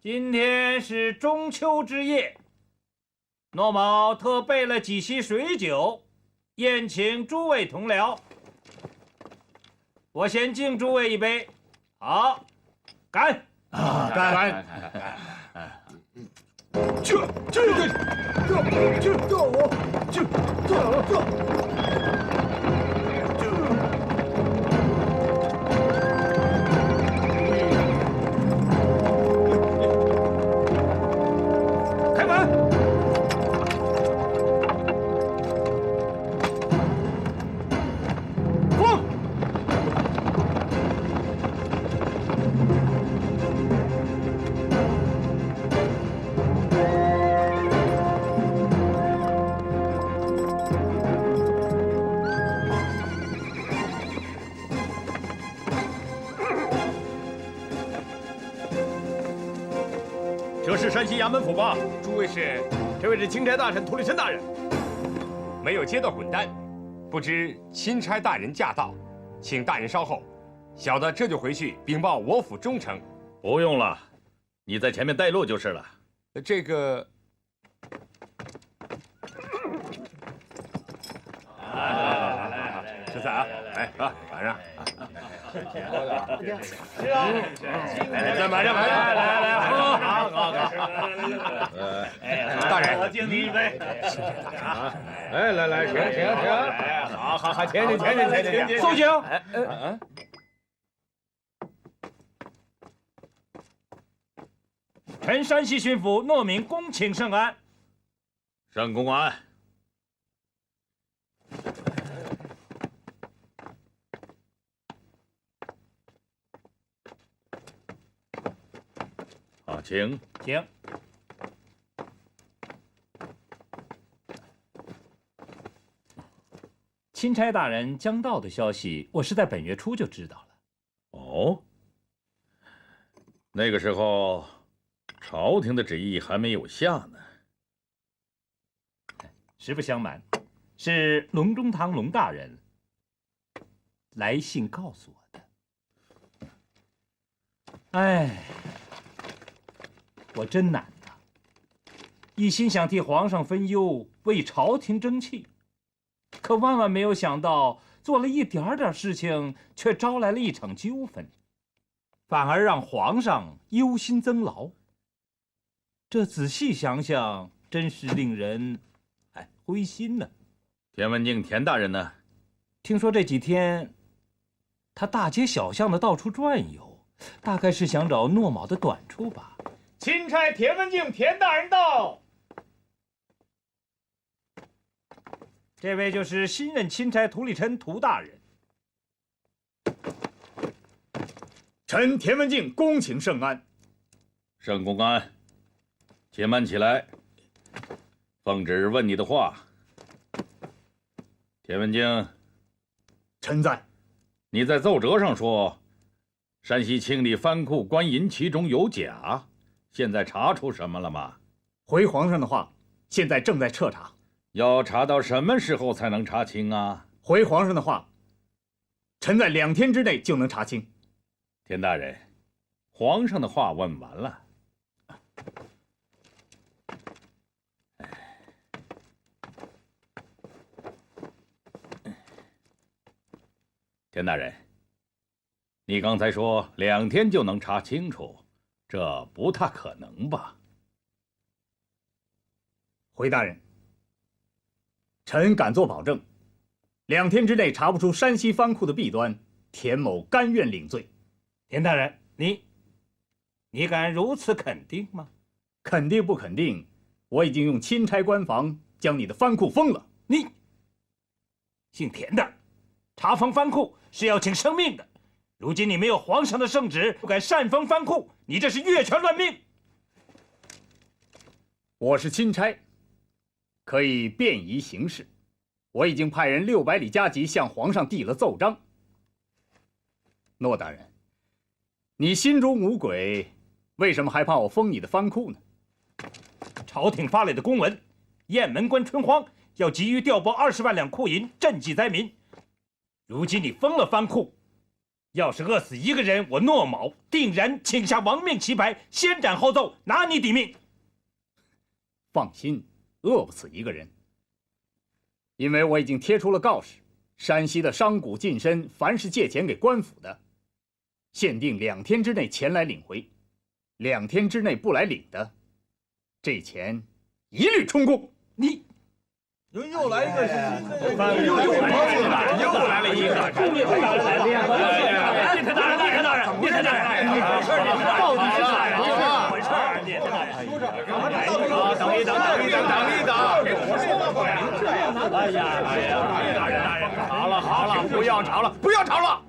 今天是中秋之夜，诺某特备了几席水酒，宴请诸位同僚。我先敬诸位一杯，好，干！干！开门！风！这是山西衙门府吧？诸位是，这位是钦差大臣涂立琛大人。没有接到滚单，不知钦差大人驾到，请大人稍后，小的这就回去禀报我府中丞。不用了，你在前面带路就是了。这个。 吃菜啊！来啊，晚上。是啊，再买上，来，喝，好。大人，我敬你一杯。来，请。好，请。肃静。陈山西巡抚诺敏恭请圣安。上公安。 好，请。钦差大人将到的消息，我是在本月初就知道了。哦，那个时候，朝廷的旨意还没有下呢。实不相瞒，是隆中堂隆大人来信告诉我的。哎。 我真难呐，一心想替皇上分忧，为朝廷争气，可万万没有想到，做了一点点事情，却招来了一场纠纷，反而让皇上忧心增劳。这仔细想想，真是令人灰心呢。田文镜田大人呢？听说这几天，他大街小巷的到处转悠，大概是想找诺某的短处吧。 钦差田文镜田大人到。这位就是新任钦差涂立琛涂大人。臣田文镜恭请圣安。圣公安，且慢起来。奉旨问你的话。田文镜，臣在。你在奏折上说，山西清理藩库官银其中有假。 现在查出什么了吗？回皇上的话，现在正在彻查。要查到什么时候才能查清啊？回皇上的话，臣在2天之内就能查清。田大人，皇上的话问完了。田大人，你刚才说2天就能查清楚。 这不太可能吧？回大人，臣敢作保证，2天之内查不出山西藩库的弊端，田某甘愿领罪。田大人，你敢如此肯定吗？肯定不肯定？我已经用钦差官房将你的藩库封了。你姓田的，查封藩库是要请生命的。 如今你没有皇上的圣旨，不敢擅封藩库，你这是越权乱命。我是钦差，可以便宜行事。我已经派人600里加急向皇上递了奏章。诺大人，你心中无鬼，为什么还怕我封你的藩库呢？朝廷发来的公文，雁门关春荒，要急于调拨20万两库银赈济灾民。如今你封了藩库。要是饿死一个人，我诺某定然请下亡命旗牌，先斩后奏，拿你抵命。放心，饿不死一个人，因为我已经贴出了告示，山西的商贾近身，凡是借钱给官府的，限定2天之内前来领回，2天之内不来领的，这钱一律充公。你又来一个新的，又来了一个，列大人，到底是咋回事啊？列大人，等一等。好了，不要吵了。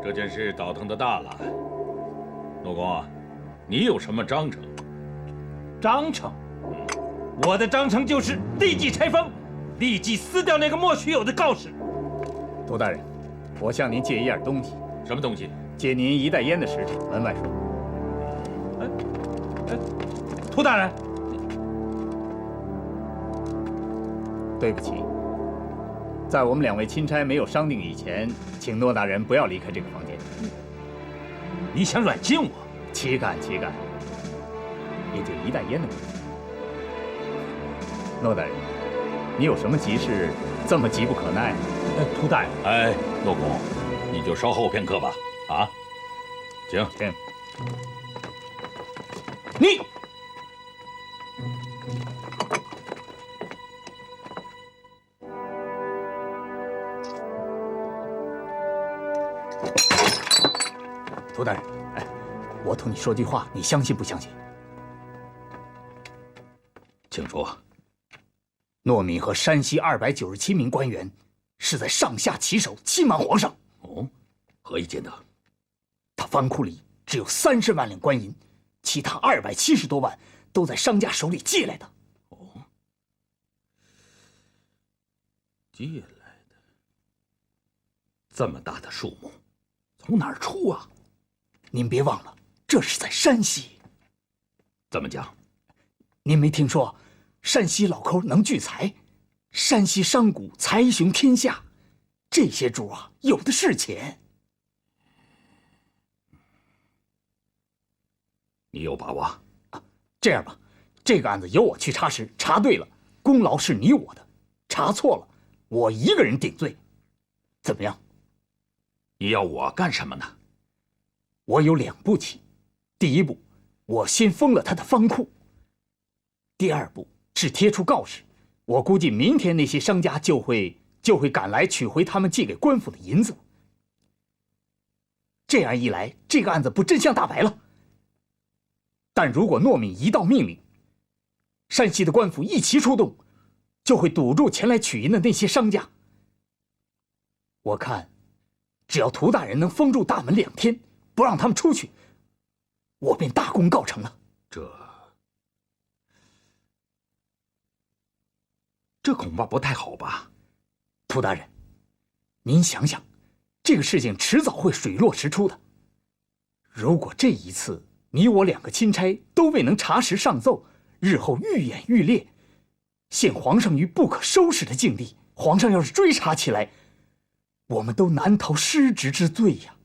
这件事倒腾的大了。陆公，你有什么章程？章程，我的章程就是立即拆封，立即撕掉那个莫须有的告示。涂大人，我向您借一样东西。什么东西？借您1袋烟的时辰，门外说。涂大人，对不起，在我们2位钦差没有商定以前，请诺大人不要离开这个房间。你想软禁我？岂敢！也就1袋烟的问题。诺大人，你有什么急事这么急不可耐？涂大人，哎，陆公，你就稍后片刻吧。啊，请。你涂大人，哎，我同你说句话，你相信不相信？请说。糯米和山西297名官员是在上下其手欺瞒皇上。哦，何以见得？他藩库里只有30万两官银，其他270多万都在商家手里借来的。哦，借来的，这么大的数目，从哪儿出啊？您别忘了，这是在山西。怎么讲？您没听说，山西老抠能聚财，山西商贾财雄天下，这些主啊，有的是钱。你有把握？这样吧，这个案子由我去查实，查对了，功劳是你我的；查错了，我一个人顶罪。怎么样？你要我干什么呢？我有2步棋，第一步，我先封了他的藩库；第2步是贴出告示，我估计明天那些商家就会赶来取回他们寄给官府的银子。这样一来，这个案子不真相大白了？但如果糯米一道命令，山西的官府一齐出动，就会堵住前来取银的那些商家。我看，只要涂大人能封住大门2天，不让他们出去，我便大功告成了。这恐怕不太好吧？涂大人，您想想，这个事情迟早会水落石出的。如果这一次你我2个钦差都未能查实上奏，日后愈演愈烈，陷皇上于不可收拾的境地，皇上要是追查起来，我们都难逃失职之罪呀。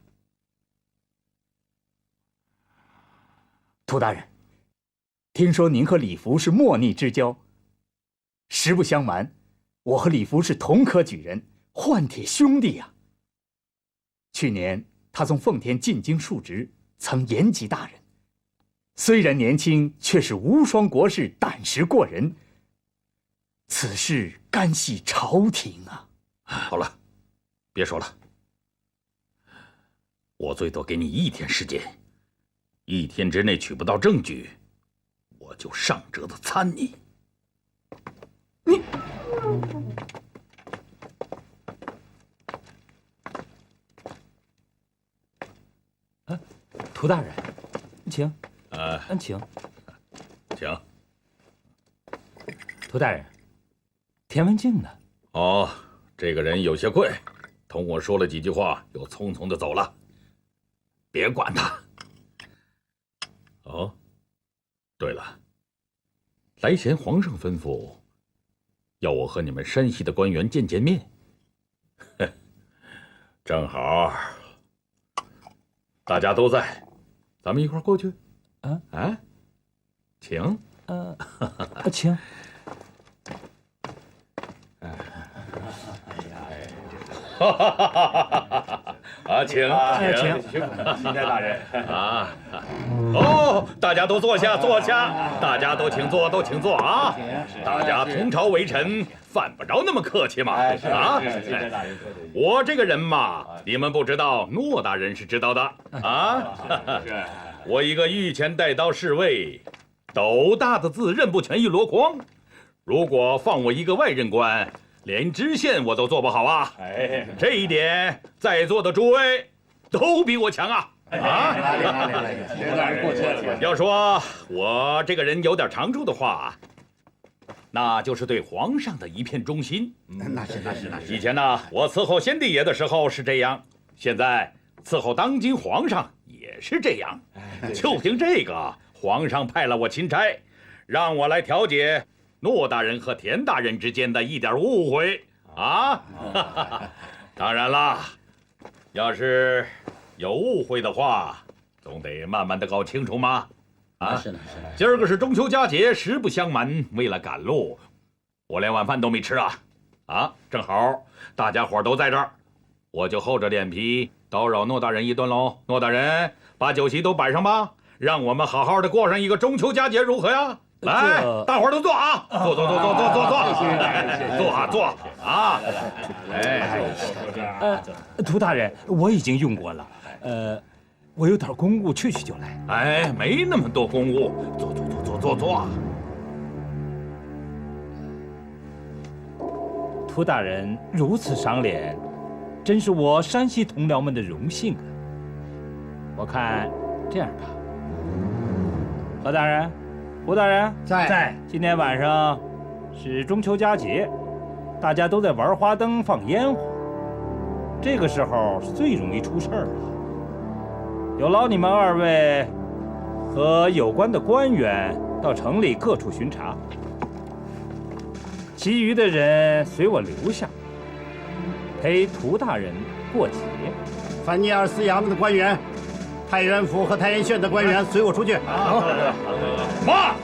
涂大人，听说您和李福是莫逆之交。实不相瞒，我和李福是同科举人，换铁兄弟呀。去年他从奉天进京述职，曾延及大人。虽然年轻，却是无双国士，胆识过人。此事干系朝廷啊！好了，别说了，我最多给你1天时间，1天之内取不到证据，我就上折子参你。你，涂大人，请。请。请。涂大人，田文镜呢？哦，这个人有些贵，同我说了几句话，又匆匆的走了。别管他。哦，对了，来前皇上吩咐，要我和你们山西的官员见面。正好大家都在，咱们一块儿过去。请。请。请。钦差大人大家都坐下，坐下，大家都请坐，都请坐啊！大家同朝为臣，犯不着那么客气嘛！我这个人嘛，你们不知道，诺大人是知道的啊。我一个御前带刀侍卫，斗大的字认不全一箩筐。如果放我一个外任官，连知县我都做不好啊！这一点，在座的诸位都比我强啊！要说我这个人有点长处的话，那就是对皇上的一片忠心。那是。以前呢，我伺候先帝爷的时候是这样，现在伺候当今皇上也是这样。就凭这个，皇上派了我钦差，让我来调解诺大人和田大人之间的一点误会啊。当然了，要是有误会的话，总得慢慢的搞清楚嘛。是。今儿个是中秋佳节，实不相瞒，为了赶路，我连晚饭都没吃啊。正好大家伙都在这儿，我就厚着脸皮叨扰诺大人一顿喽。诺大人，把酒席都摆上吧，让我们好好的过上一个中秋佳节，如何呀？来，大伙儿都坐啊！坐，坐啊！涂大人，我已经用过了，我有点公务，去就来。没那么多公务，坐。涂大人如此赏脸，真是我山西同僚们的荣幸啊！我看这样吧，何大人。胡大人在。今天晚上是中秋佳节，大家都在玩花灯、放烟火，这个时候是最容易出事儿了。有劳你们二位和有关的官员到城里各处巡查，其余的人随我留下，陪涂大人过节。凡聂二司衙门的官员，太原府和太原县的官员随我出去。妈，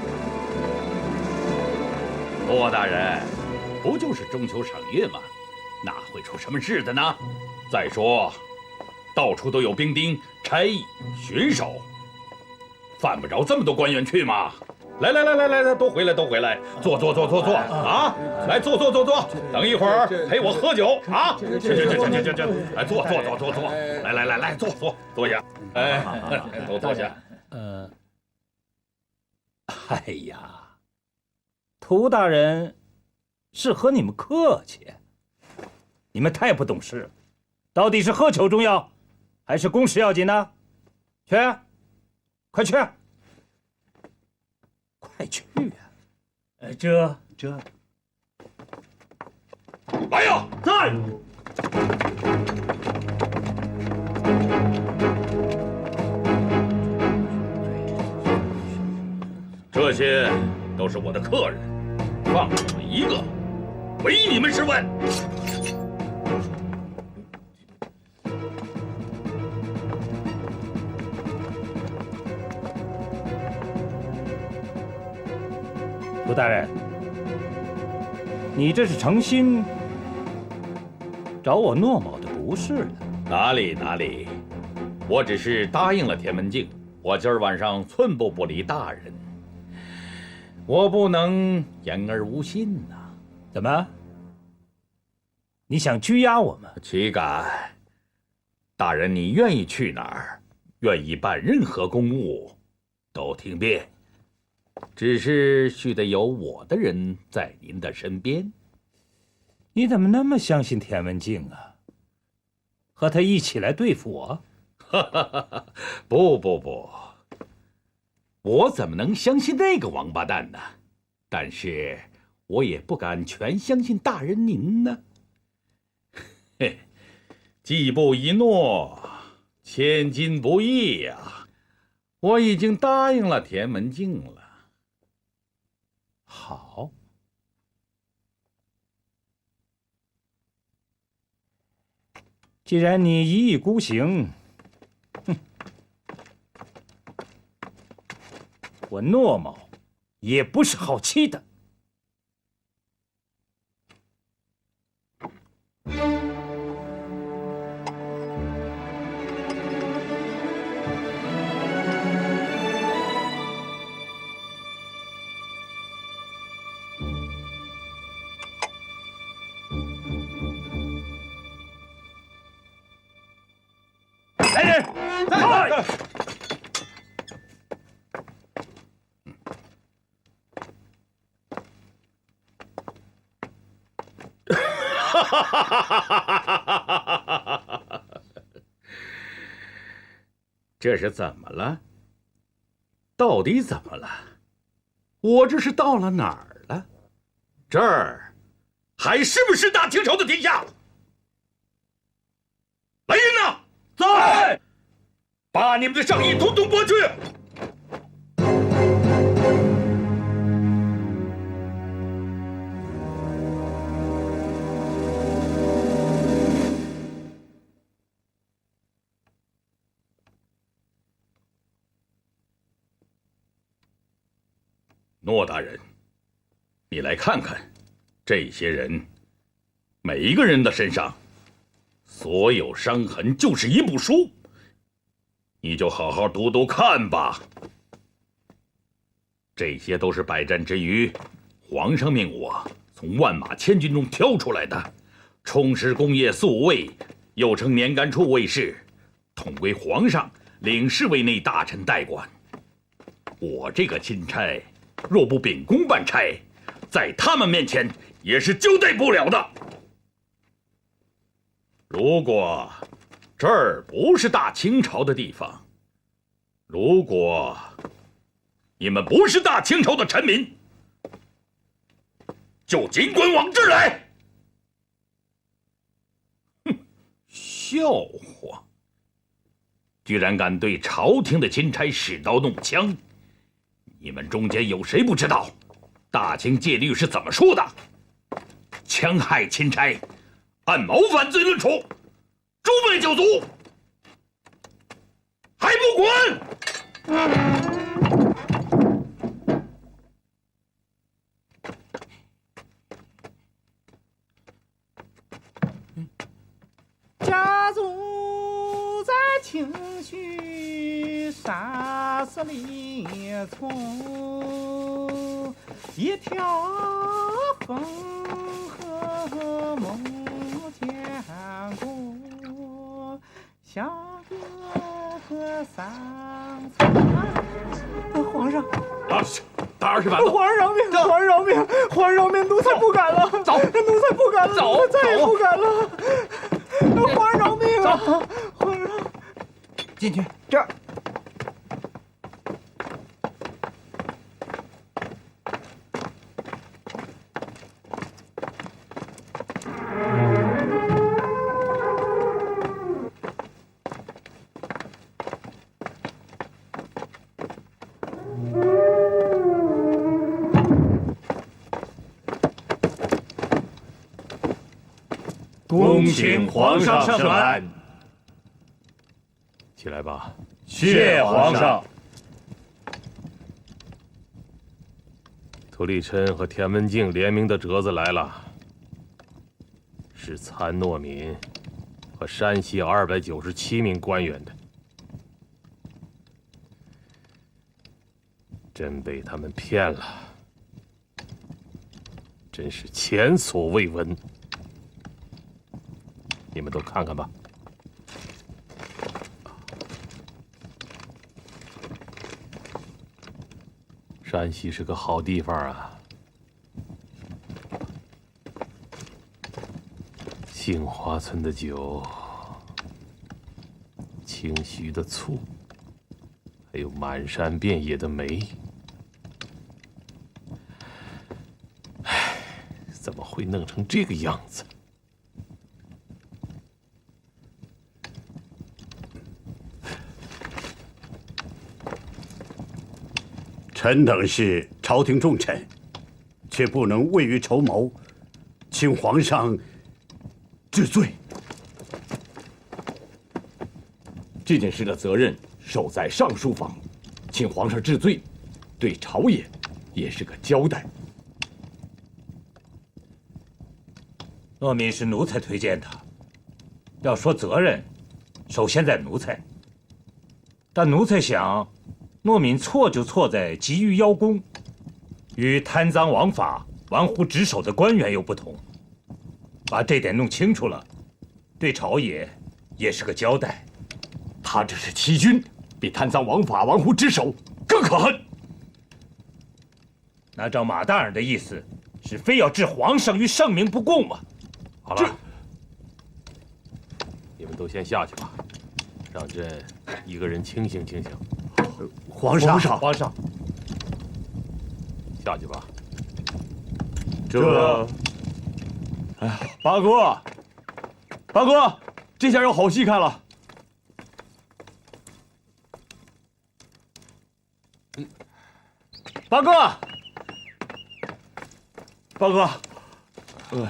诺大人，不就是中秋赏月吗？哪会出什么事的呢？再说，到处都有兵丁、差役、巡守，犯不着这么多官员去嘛。来，都回来，坐啊！来，坐，等一会儿陪我喝酒啊！去，来，坐，来，坐下，都坐下。哎呀，涂大人是和你们客气，你们太不懂事了。到底是喝酒重要，还是公事要紧呢？去，快去！快去呀！这来呀！在。这些都是我的客人，放你们一个，唯你们是问。涂大人，你这是诚心找我诺某的不是了？哪里，我只是答应了田文镜，我今儿晚上寸步不离大人，我不能言而无信呐。怎么？你想拘押我们？岂敢！大人，你愿意去哪儿，愿意办任何公务，都听便。只是须得有我的人在您的身边。你怎么那么相信田文镜啊？和他一起来对付我？不，我怎么能相信那个王八蛋呢？但是我也不敢全相信大人您呢。嘿，季布一诺，千金不易呀！我已经答应了田文镜了。好，既然你一意孤行，我诺某也不是好欺的。来人，在！这是怎么了？到底怎么了？我这是到了哪儿了？这儿还是不是大清朝的天下？来人呐！在！把你们的上衣统统剥去！诺大人，你来看看，这些人，每一个人的身上，所有伤痕就是一部书，你就好好读读看吧。这些都是百战之余，皇上命我从万马千军中挑出来的，充实功业宿卫，又称年干处卫士，统归皇上领侍卫内大臣代管。我这个钦差，若不秉公办差，在他们面前也是交代不了的。如果这儿不是大清朝的地方，如果你们不是大清朝的臣民，就尽管往这儿来。哼，笑话！居然敢对朝廷的钦差使刀弄枪！你们中间有谁不知道大清戒律是怎么说的？戕害钦差，按谋反罪论处，诛灭九族，还不滚！家族在清虚杀死列从，一条风和梦见过，小哥和桑草。皇上，打20板子！皇上饶命！皇上饶命！皇上饶命！奴才不敢了，走！奴才不敢了，走！再也不敢了。皇上饶命啊！皇上，进去这儿。恭请皇上圣安。起来吧。谢皇上。涂立琛和田文镜联名的折子来了，是参诺敏和山西297名官员的。真被他们骗了，真是前所未闻。你们都看看吧。山西是个好地方啊，杏花村的酒，清徐的醋，还有满山遍野的梅。唉，怎么会弄成这个样子？臣等是朝廷重臣，却不能未雨绸缪，请皇上治罪。这件事的责任守在尚书房，请皇上治罪，对朝野也是个交代。诺敏是奴才推荐他，要说责任，首先在奴才。但奴才想，诺敏错就错在急于邀功，与贪赃枉法、玩忽职守的官员又不同。把这点弄清楚了，对朝野也是个交代。他这是欺君，比贪赃枉法、玩忽职守更可恨。那照马大人的意思，是非要置皇上于圣明不顾吗？好了，你们都先下去吧，让朕一个人清醒清醒。皇上，皇上，下去吧。哎呀，八哥，八哥，这下有好戏看了。八哥，八哥，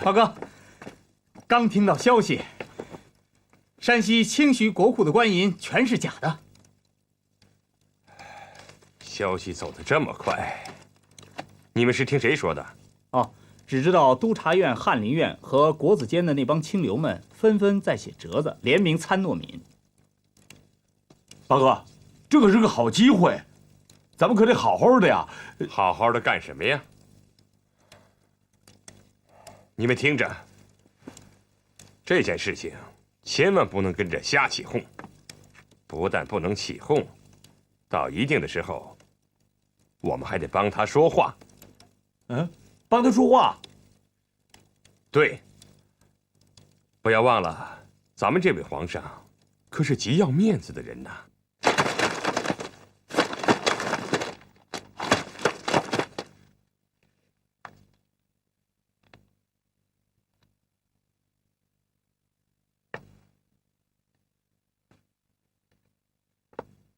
八哥，刚听到消息，山西清徐国库的官银全是假的。消息走得这么快，你们是听谁说的？哦，只知道督察院、翰林院和国子监的那帮清流们纷纷在写折子，联名参诺敏。八哥，这可是个好机会，咱们可得好好的呀。好好的干什么呀？你们听着，这件事情千万不能跟着瞎起哄，不但不能起哄，到一定的时候，我们还得帮他说话。嗯，帮他说话。对，不要忘了，咱们这位皇上可是极要面子的人呐。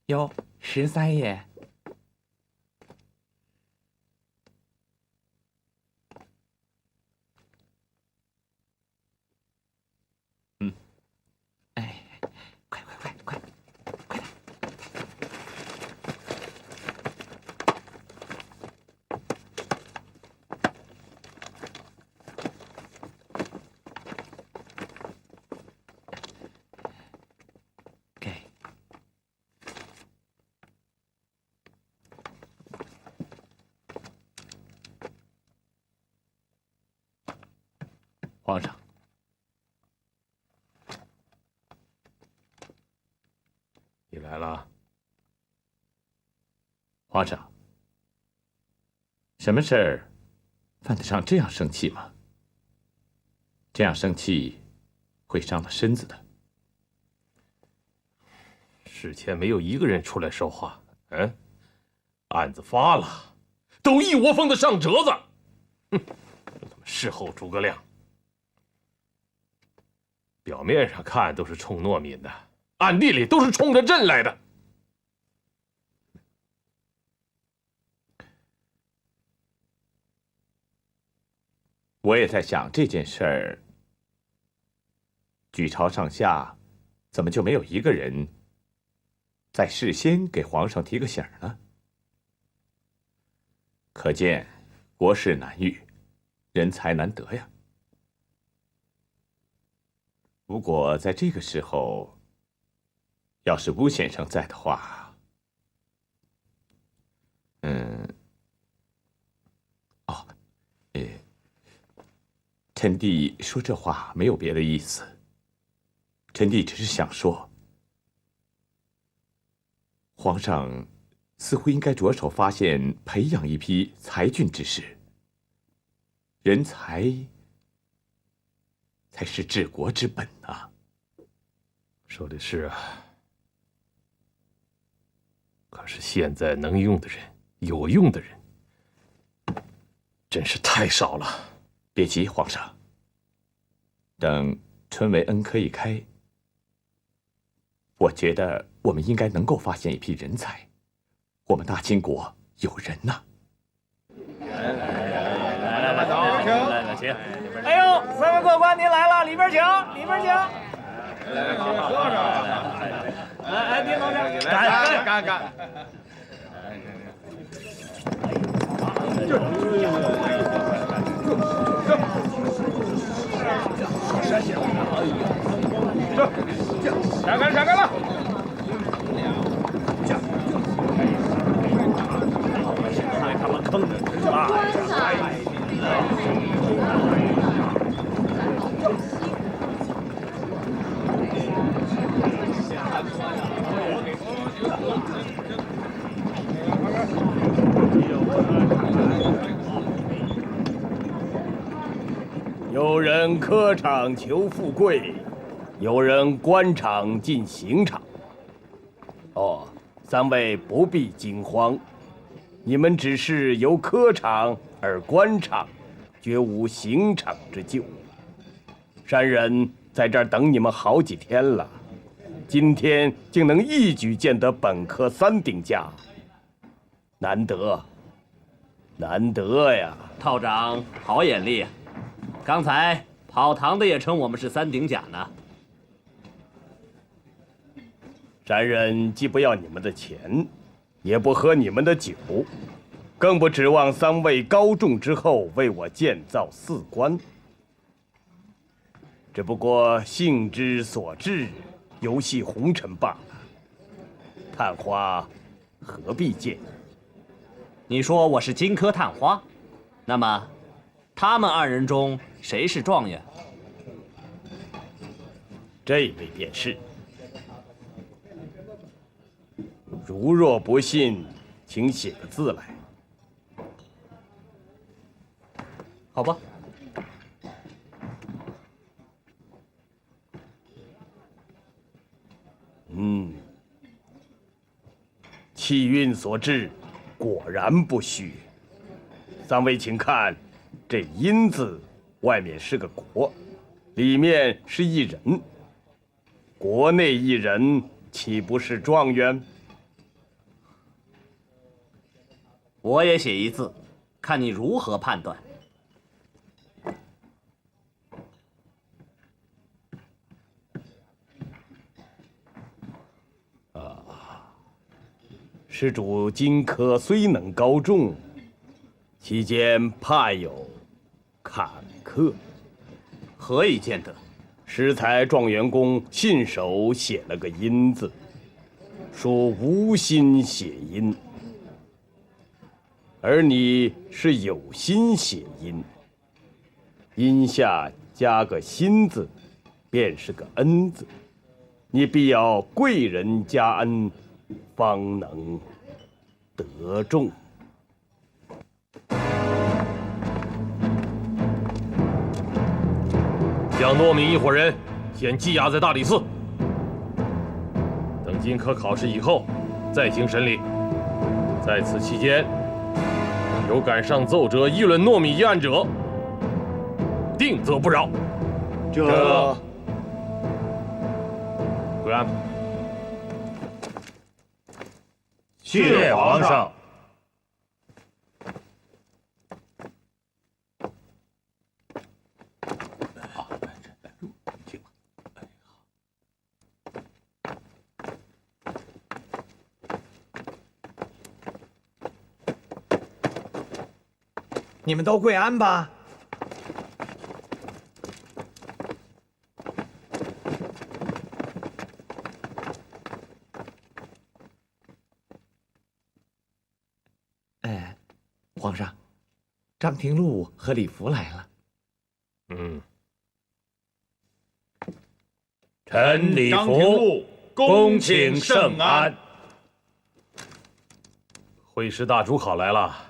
哟，十三爷，哎，快快快快快点！给。皇上，你来了。皇上，什么事儿犯得上这样生气吗？这样生气会伤了身子的。事前没有一个人出来说话，案子发了，都一窝蜂的上折子，哼，他们事后诸葛亮。表面上看都是冲诺敏的，暗地里都是冲着朕来的。我也在想这件事儿，举朝上下怎么就没有一个人在事先给皇上提个醒呢？可见国事难遇，人才难得呀。如果在这个时候，要是巫先生在的话，臣弟说这话没有别的意思，臣弟只是想说，皇上似乎应该着手发现、培养一批才俊之士。人才才是治国之本啊！说的是啊，可是现在能用的人、有用的人，真是太少了。别急，皇上，等春闱恩科一开，我觉得我们应该能够发现一批人才。我们大清国有人呐！来，请。哎呦，三位客官，您来了，里边请，里边请。来，喝着。来，丁老师，干！闪开，闪开了！害他们坑里去了。有人科场求富贵，有人官场进刑场。哦，三位不必惊慌，你们只是由科场而官场，绝无刑场之咎。山人在这儿等你们好几天了，今天竟能一举见得本科3顶甲，难得，难得呀！套长好眼力啊！刚才跑堂的也称我们是3顶甲呢。山人既不要你们的钱，也不喝你们的酒，更不指望3位高中之后为我建造4官。只不过兴之所至，游戏红尘罢了。探花何必见？你说我是金科探花，那么他们2人中谁是状元？这位便是。如若不信，请写个字来。好吧。气运所致，果然不虚。3位请看，这“阴”字外面是个“国”，里面是一人。国内一人，岂不是状元？我也写一字，看你如何判断。施主金科虽能高中，其间怕有坎坷。何以见得？适才状元公信手写了个“阴”字，说无心写阴，而你是有心写阴，阴下加个“心”字，便是个“恩”字。你必要贵人加恩，方能得中。将糯米一伙人先羁押在大理寺，等金科考试以后再行审理。在此期间，有敢上奏折议论糯米一案者，定责不饶。这归案。谢皇上。你们都跪安吧。皇上，张廷禄和李福来了。臣李福恭请圣安。会师大主考来了。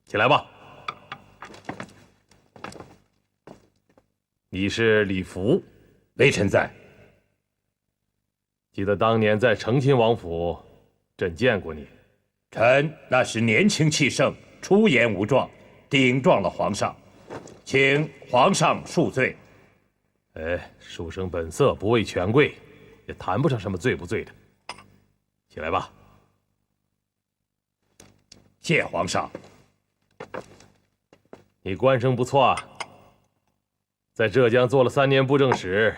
起来吧。你是李福，微臣在。记得当年在承亲王府，朕见过你。臣那时年轻气盛，出言无状，顶撞了皇上，请皇上恕罪。书生本色，不畏权贵，也谈不上什么罪不罪的。起来吧。谢皇上。你官声不错啊，在浙江做了3年布政使，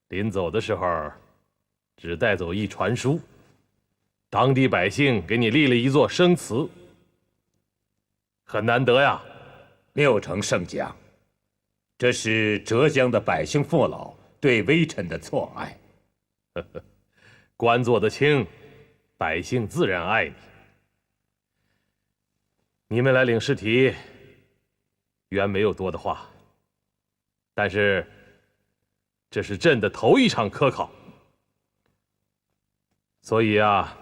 临走的时候，只带走一传书。当地百姓给你立了一座生祠，很难得呀。六成圣将，这是浙江的百姓父老对微臣的错爱。官做得轻，百姓自然爱你。你们来领试题，原没有多的话，但是这是朕的头一场科考，所以啊，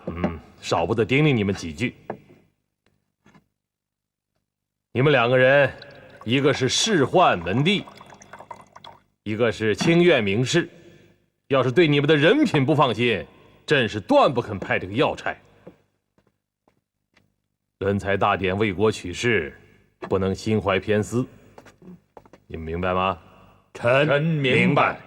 少不得叮咛你们几句。你们两个人，一个是仕宦门第，一个是清苑名士。要是对你们的人品不放心，朕是断不肯派这个要差。人才大典，为国取士，不能心怀偏私。你们明白吗？臣明白。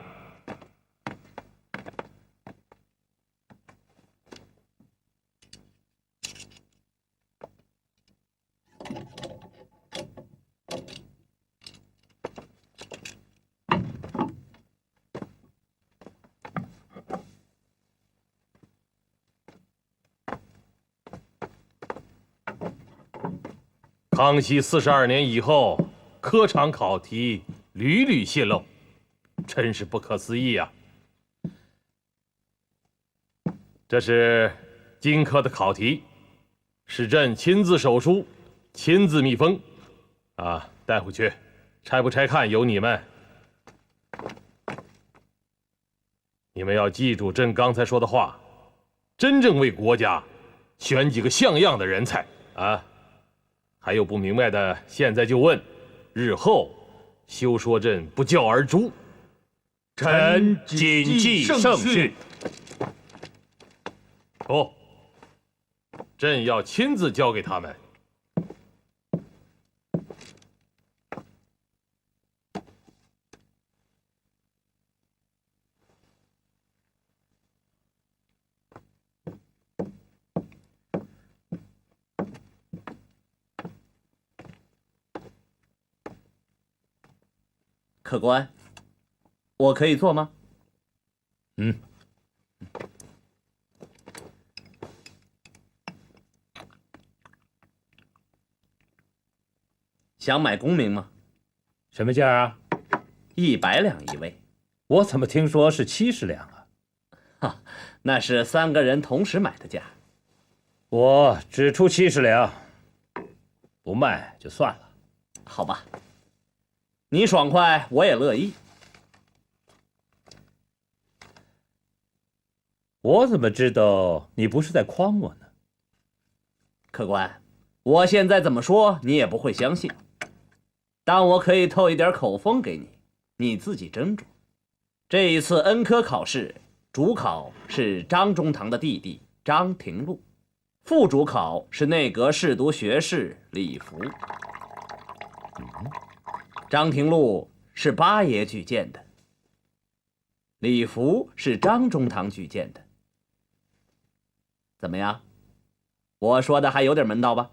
康熙42年以后，科场考题屡屡泄露，真是不可思议啊！这是荆轲的考题，是朕亲自手书，亲自密封，带回去，拆不拆看由你们。你们要记住朕刚才说的话，真正为国家选几个像样的人才啊！还有不明白的，现在就问，日后休说朕不教而诛。臣谨记圣训。不，朕要亲自教给他们。客官，我可以坐吗？想买功名吗？什么价啊？100两一位。我怎么听说是70两啊？哈，那是3个人同时买的价。我只出70两，不卖就算了。好吧。你爽快，我也乐意。我怎么知道你不是在诓我呢？客官，我现在怎么说你也不会相信，但我可以透一点口风给你，你自己斟酌。这一次恩科考试，主考是张中堂的弟弟张廷禄，副主考是内阁侍读学士李福。张廷禄是八爷举荐的，李福是张中堂举荐的。怎么样？我说的还有点门道吧？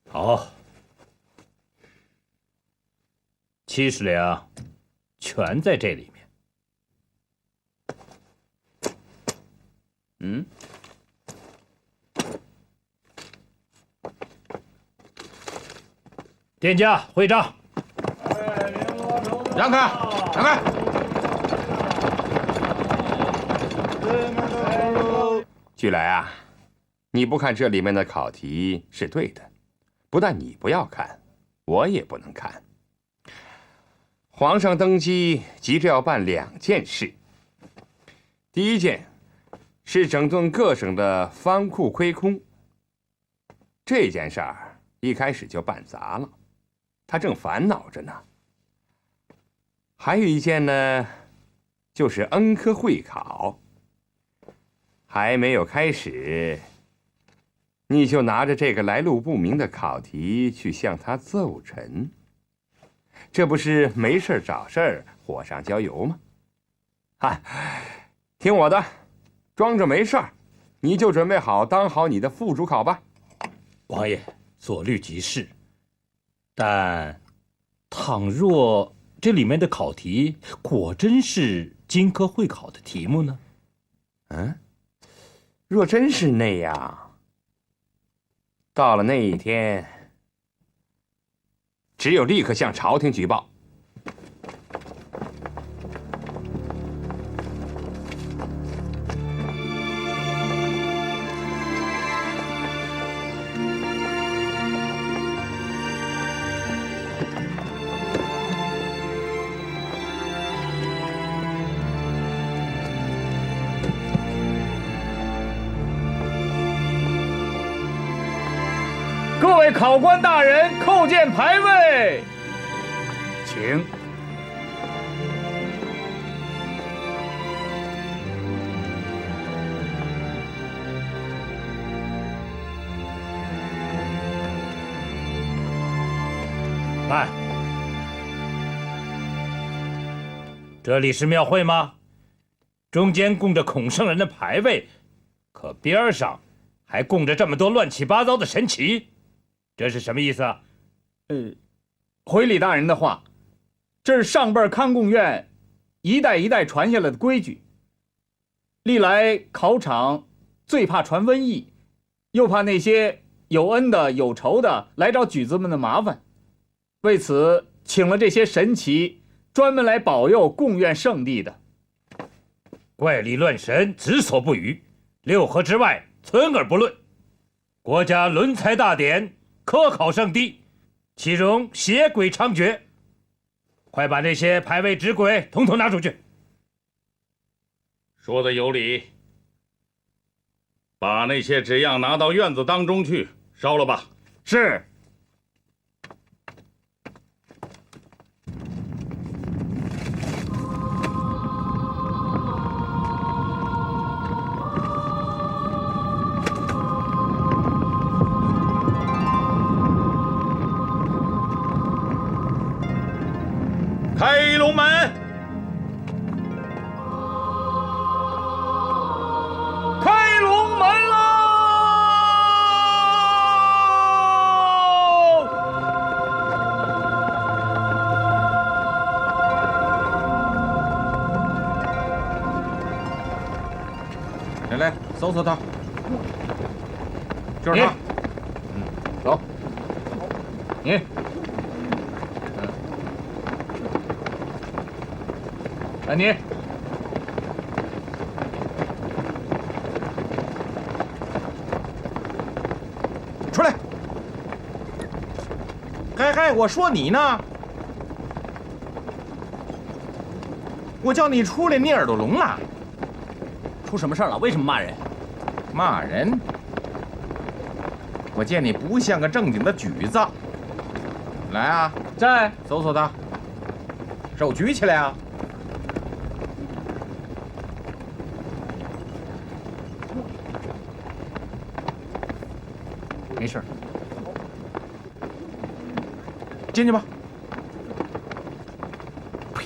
好，70两全在这里面。店家会账。让开，让开！巨来啊，你不看这里面的考题是对的，不但你不要看，我也不能看。皇上登基急着要办2件事，第一件是整顿各省的藩库亏空，这件事儿一开始就办砸了，他正烦恼着呢。还有一件呢，就是恩科会考，还没有开始，你就拿着这个来路不明的考题去向他奏陈，这不是没事找事儿，火上浇油吗？听我的，装着没事儿，你就准备好当好你的副主考吧。王爷所虑即是，但倘若这里面的考题果真是荆轲会考的题目呢？若真是那样，到了那一天，只有立刻向朝廷举报。各位考官大人，叩见牌位，请。来，这里是庙会吗？中间供着孔圣人的牌位，可边上还供着这么多乱七八糟的神旗，这是什么意思啊？回礼大人的话，这是上辈康贡院一代一代传下来的规矩。历来考场最怕传瘟疫，又怕那些有恩的有仇的来找举子们的麻烦，为此请了这些神旗，专门来保佑贡院圣地的。怪力乱神，只所不语；六合之外，存而不论。国家伦才大典，科考圣地，岂容邪鬼猖獗？快把那些牌位纸鬼统统拿出去！说的有理，把那些纸样拿到院子当中去烧了吧。是。开龙门！开龙门喽！来，搜索他，就是他。走。你。你出来！嗨，我说你呢，我叫你出来，你耳朵聋了？出什么事了？为什么骂人？骂人？我见你不像个正经的举子。来啊，在搜索他，手举起来啊！没事，进去吧。呸！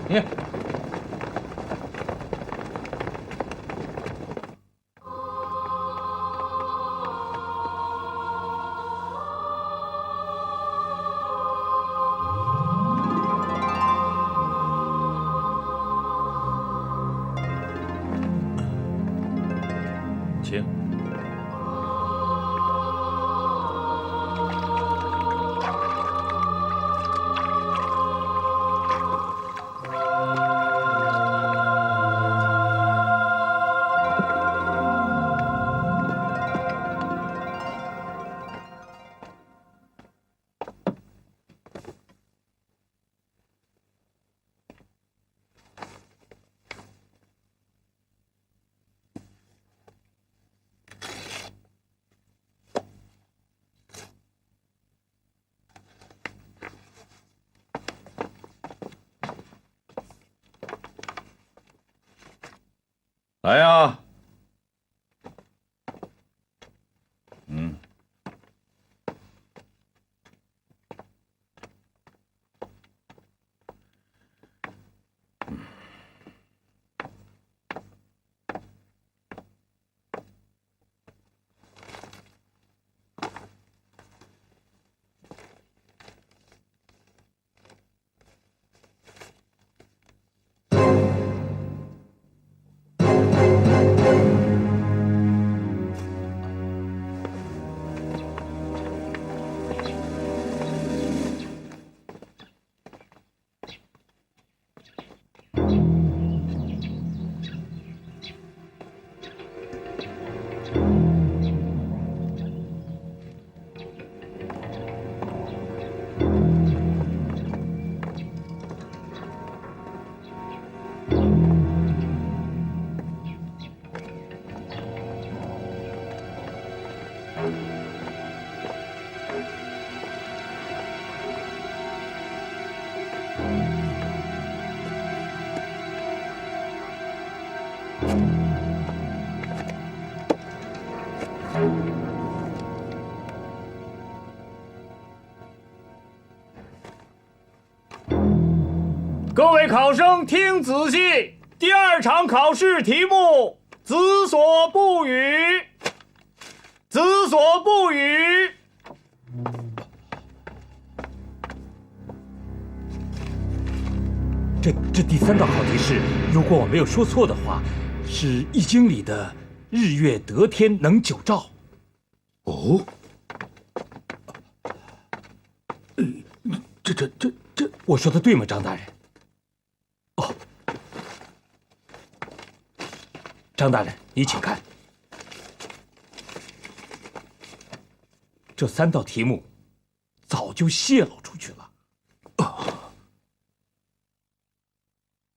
你请。来呀！各位考生听仔细，第2场考试题目：子所不语。子所不语。这第3道考题是，如果我没有说错的话，是《易经》里的“日月得天能9兆”。哦，这，我说的对吗，张大人？哦，张大人，你请看，这3道题目早就泄露出